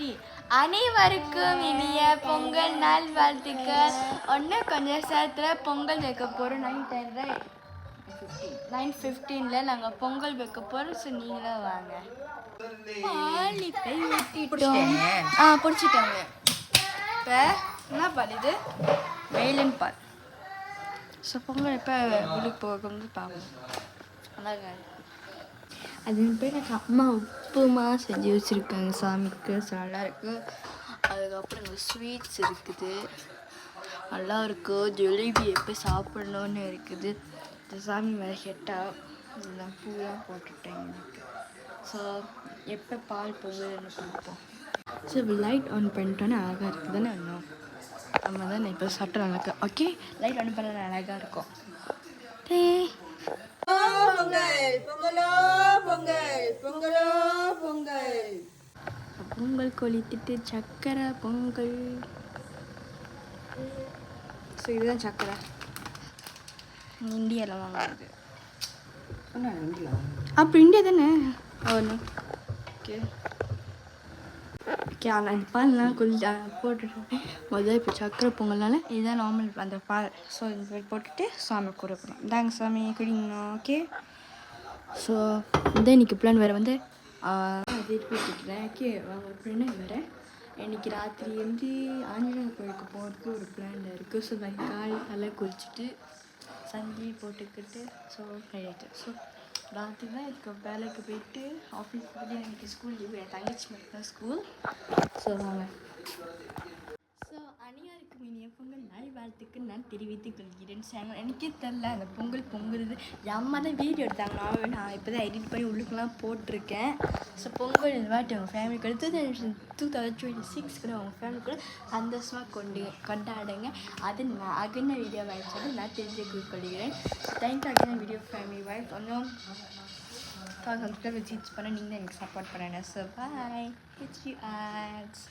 சரி, அனைவருக்கும் இனிய பொங்கல் நாள் வாழ்த்துக்கள். கொஞ்சம் நேரத்தில் பொங்கல் வைக்க போகிறோம். 9:15 நாங்கள் பொங்கல் வைக்க போகிறோம். ஸோ நீங்களும் வாங்க. பாலிப்பை ஊற்றிட்டோம். பிடிச்சிட்டோங்க. இப்போ என்ன பால் இது? வெயிலன் பால். ஸோ பொங்கல் எப்போ உள்ளுக்கு போகும்னு பார்ப்போம். அழகா அது பேர் எனக்கு அம்மா உப்புமா செஞ்சு வச்சுருக்காங்க சாமிக்கு. ஸோ நல்லாயிருக்கு. அதுக்கப்புறம் இங்கே ஸ்வீட்ஸ் இருக்குது, நல்லா இருக்குது. ஜிலேபி எப்போ சாப்பிட்ணுன்னு இருக்குது. இந்த சாமி மேலே ஹெட்டாக இதெல்லாம் பூலாம் போட்டுட்டேன் எனக்கு. ஸோ எப்போ பால் பொங்கல்னு பார்ப்போம். ஸோ இப்போ லைட் ஆன் பண்ணிட்டோன்னே அழகாக இருக்குது தானே இன்னும். நம்ம தான் இப்போ சாப்பிட்டா நல்லா. ஓகே, லைட் ஆன் பண்ண அழகாக இருக்கும். பொங்கல் பொங்கலோ பொங்கல் பொங்கலோ பொங்கல். பொங்கல் கொளுத்திட்டு சக்கரை பொங்கல். ஸோ இதுதான் சக்கரை. இந்தியாவில் வாங்குறது. அப்போ இந்தியா தானே. ஒன்று ஓகே ஓகே. ஆனால் இந்த பால்லாம் கொஞ்சம் போட்டுட்டு முதல்ல இப்போ சக்கரை பொங்கல்னால இதுதான் நார்மல் அந்த பால். ஸோ இந்த போட்டுட்டு சாமி கொடுக்கணும். இந்தாங்க சாமி குடிங்கணும். ஓகே. ஸோ இதான் இன்றைக்கி பிளான். வேறு வந்து போட்டுக்கிறேன். ஓகே வாங்க பிளான் வேறு. இன்றைக்கி ராத்திரி வந்து ஆஞ்சநேயர் கோயிலுக்கு போகிறதுக்கு ஒரு பிளான் இருக்குது. ஸோ காலை குளிச்சுட்டு சந்தி போட்டுக்கிட்டு ஸோ ரைட்டு. ஸோ ராத்திரி தான் இதுக்கு வேலைக்கு போயிட்டு ஆஃபீஸ் போய்ட்டு எனக்கு ஸ்கூல் லீவு. என் தங்கச்சி மட்டும் தான் ஸ்கூல். ஸோ வாங்க. ஸோ அனைவருக்கும் இனிய பொங்கல் நாள் வாழ்த்துக்கு நான் தெரிவித்துக் கொள்கிறேன். சேனல் எனக்கே தெரில அந்த பொங்கல் பொங்குறது அம்மா தான் வீடியோ எடுத்தாங்க. நான் இப்போ தான் எடிட் பண்ணி உள்ளுக்கெலாம் போட்டிருக்கேன். ஸோ பொங்கல் இந்த வாட்டி அவங்க ஃபேமிலி கூட 2026 கூட அவங்க ஃபேமிலி கூட சந்தோஷமாக கொண்டாடுங்க. அது நான் அகன வீடியோ வாய்ப்பு நான் தெரிஞ்சு கொள்கிறேன். தேங்க்யூ அகன வீடியோ ஃபேமிலி வாய்ப். கொஞ்சம் சப்ஸ்கிரைப் விசிட் பண்ண நீங்கள் எனக்கு சப்போர்ட் பண்ணுங்கள். So bye. ஹெச் யூ ஆட்ஸ்.